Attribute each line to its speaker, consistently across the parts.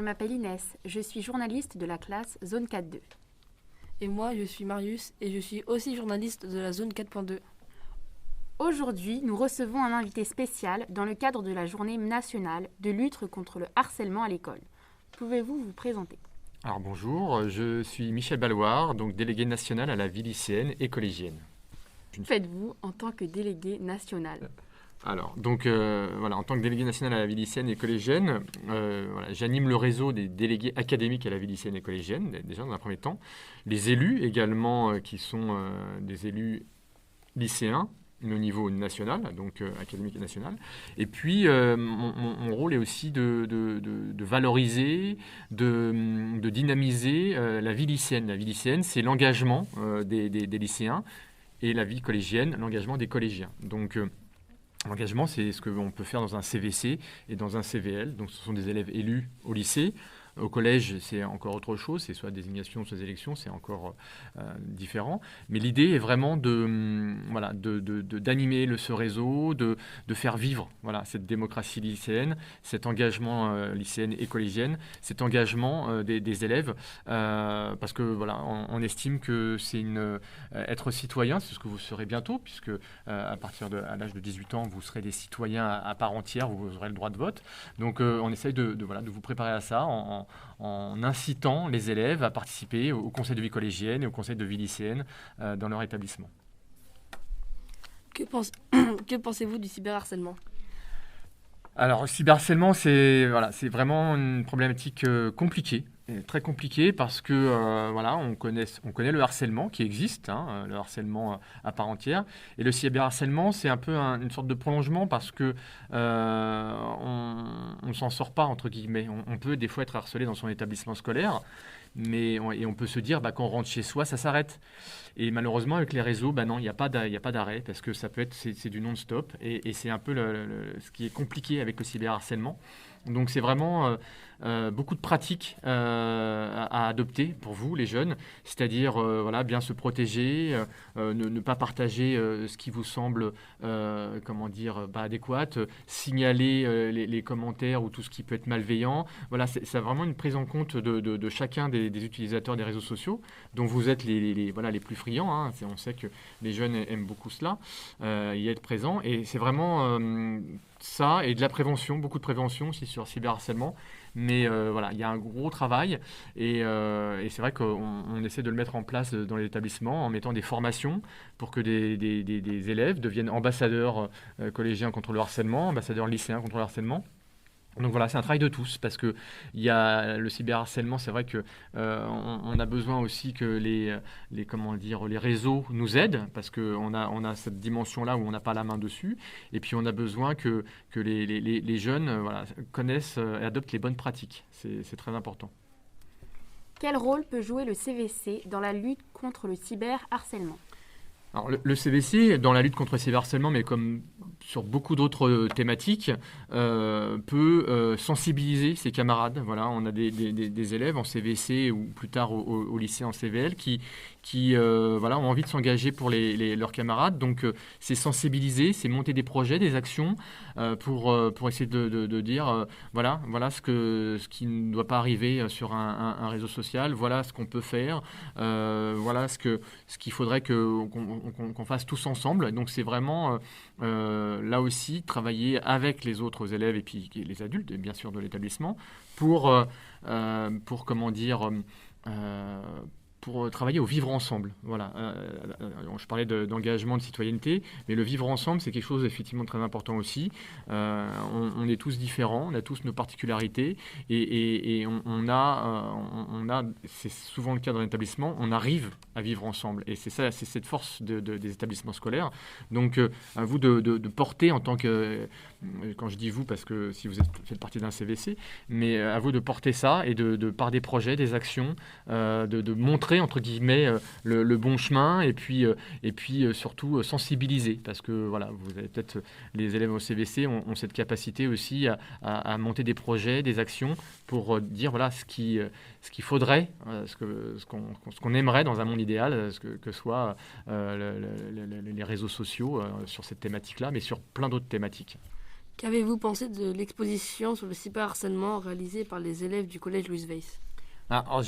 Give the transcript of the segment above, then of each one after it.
Speaker 1: je m'appelle Inès, je suis journaliste de la classe Zone 4.2.
Speaker 2: Et moi, je suis Marius et je suis aussi journaliste de la zone 4.2.
Speaker 1: Aujourd'hui, nous recevons un invité spécial dans le cadre de la journée nationale de lutte contre le harcèlement à l'école. Pouvez-vous vous présenter ?
Speaker 3: Alors bonjour, je suis Michel Balloir, donc délégué national à la vie lycéenne et collégienne.
Speaker 1: Que faites-vous en tant que délégué national ?
Speaker 3: Alors, donc en tant que délégué national à la vie lycéenne et collégienne, j'anime le réseau des délégués académiques à la vie lycéenne et collégienne, déjà dans un premier temps. Les élus également, qui sont des élus lycéens, au niveau national, donc académique et national. Et puis, mon rôle est aussi de valoriser, de dynamiser la vie lycéenne. La vie lycéenne, c'est l'engagement des lycéens, et la vie collégienne, l'engagement des collégiens. Donc, l'engagement, c'est ce qu'on peut faire dans un CVC et dans un CVL. Donc, ce sont des élèves élus au lycée. Au collège, c'est encore autre chose, c'est soit désignation, soit élection, c'est encore différent. Mais l'idée est vraiment d'animer ce réseau, de faire vivre cette démocratie lycéenne, cet engagement lycéenne et collégienne, cet engagement des élèves, parce que on estime que c'est être citoyen, c'est ce que vous serez bientôt, puisque à l'âge de 18 ans, vous serez des citoyens à part entière, vous aurez le droit de vote. Donc on essaye de vous préparer à ça en incitant les élèves à participer au conseil de vie collégienne et au conseil de vie lycéenne dans leur établissement.
Speaker 2: Que pensez-vous du cyberharcèlement ?
Speaker 3: Alors, le cyberharcèlement, c'est vraiment une problématique compliquée, très compliquée, parce que on connaît le harcèlement qui existe, le harcèlement à part entière, et le cyberharcèlement, c'est un peu une sorte de prolongement, parce que on ne s'en sort pas, entre guillemets. On peut des fois être harcelé dans son établissement scolaire, et on peut se dire quand on rentre chez soi, ça s'arrête. Et malheureusement, avec les réseaux, non, il n'y a pas d'arrêt, parce que ça peut être c'est du non-stop, et c'est un peu ce qui est compliqué avec le cyberharcèlement. Donc c'est vraiment beaucoup de pratiques à adopter pour vous, les jeunes, c'est-à-dire bien se protéger, ne pas partager ce qui vous semble adéquat, signaler les commentaires ou tout ce qui peut être malveillant. C'est vraiment une prise en compte de chacun des utilisateurs des réseaux sociaux, dont vous êtes les plus friands. On sait que les jeunes aiment beaucoup cela, y être présents, et c'est vraiment ça, et de la prévention, beaucoup de prévention aussi sur le cyberharcèlement. Mais il y a un gros travail, et c'est vrai qu'on essaie de le mettre en place dans les établissements en mettant des formations pour que des élèves deviennent ambassadeurs collégiens contre le harcèlement, ambassadeurs lycéens contre le harcèlement. Donc c'est un travail de tous, parce que il y a le cyberharcèlement, c'est vrai que on a besoin aussi que les réseaux nous aident, parce que on a cette dimension-là où on n'a pas la main dessus, et puis on a besoin que les jeunes connaissent et adoptent les bonnes pratiques. C'est très important.
Speaker 1: Quel rôle peut jouer le CVC dans la lutte contre le cyberharcèlement ?
Speaker 3: Alors, le CVC, dans la lutte contre le cyberharcèlement, mais comme sur beaucoup d'autres thématiques, peut sensibiliser ses camarades. On a des élèves en CVC ou plus tard au lycée en CVL qui ont envie de s'engager pour leurs camarades. Donc, c'est sensibiliser, c'est monter des projets, des actions pour essayer de dire ce qui ne doit pas arriver sur un réseau social. Voilà ce qu'on peut faire. Voilà ce qu'il faudrait qu'on fasse tous ensemble. Donc, c'est vraiment là aussi travailler avec les autres élèves et puis les adultes, bien sûr, de l'établissement pour travailler au vivre ensemble. Je parlais d'engagement, de citoyenneté, mais le vivre ensemble, c'est quelque chose effectivement très important aussi. On est tous différents, on a tous nos particularités, et on a, c'est souvent le cas dans l'établissement, on arrive à vivre ensemble. Et c'est cette force des établissements scolaires. Donc, à vous de porter en tant que... Quand je dis vous, parce que si vous faites partie d'un CVC, mais à vous de porter ça et par des projets, des actions, de montrer, entre guillemets, le bon chemin, et puis surtout sensibiliser, parce que vous avez peut-être, les élèves au CVC ont cette capacité aussi à monter des projets, des actions pour dire ce qu'il faudrait, ce qu'on aimerait dans un monde idéal, que soit les réseaux sociaux sur cette thématique-là, mais sur plein d'autres thématiques.
Speaker 2: Qu'avez-vous pensé de l'exposition sur le cyberharcèlement réalisée par les élèves du collège Louis Weiss?
Speaker 3: Alors,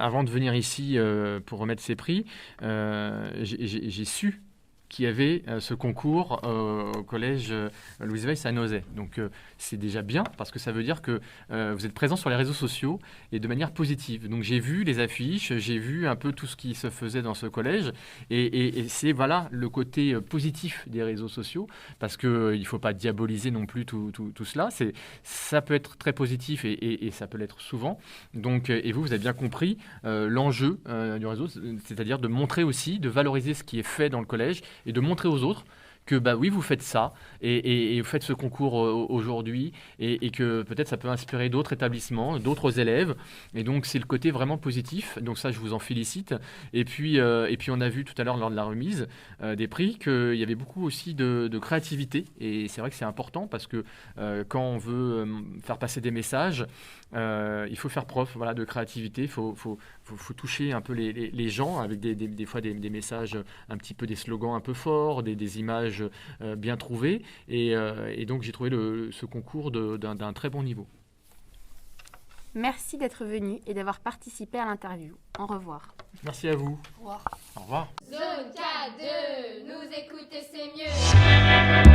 Speaker 3: avant de venir ici pour remettre ces prix, j'ai su qu'il y avait ce concours au collège Louis Weiss à Nozay. Donc c'est déjà bien parce que ça veut dire que vous êtes présent sur les réseaux sociaux et de manière positive. Donc j'ai vu les affiches, j'ai vu un peu tout ce qui se faisait dans ce collège et c'est voilà le côté positif des réseaux sociaux parce qu'il ne faut pas diaboliser non plus tout cela. Ça peut être très positif et ça peut l'être souvent. Donc, et vous avez bien compris l'enjeu du réseau, c'est-à-dire de montrer aussi, de valoriser ce qui est fait dans le collège et de montrer aux autres que bah oui, vous faites ça et vous faites ce concours aujourd'hui et que peut-être ça peut inspirer d'autres établissements, d'autres élèves. Et donc, c'est le côté vraiment positif. Donc ça, je vous en félicite. Et puis on a vu tout à l'heure lors de la remise des prix qu'il y avait beaucoup aussi de créativité. Et c'est vrai que c'est important parce que quand on veut faire passer des messages, il faut faire preuve voilà, de créativité. Il faut toucher un peu les gens avec des fois des messages, un petit peu des slogans un peu forts, des images bien trouvées. Et donc j'ai trouvé ce concours d'un très bon niveau.
Speaker 1: Merci d'être venu et d'avoir participé à l'interview. Au revoir.
Speaker 3: Merci à vous.
Speaker 2: Au revoir.
Speaker 3: Au revoir.
Speaker 4: Zone K2, nous écouter c'est mieux.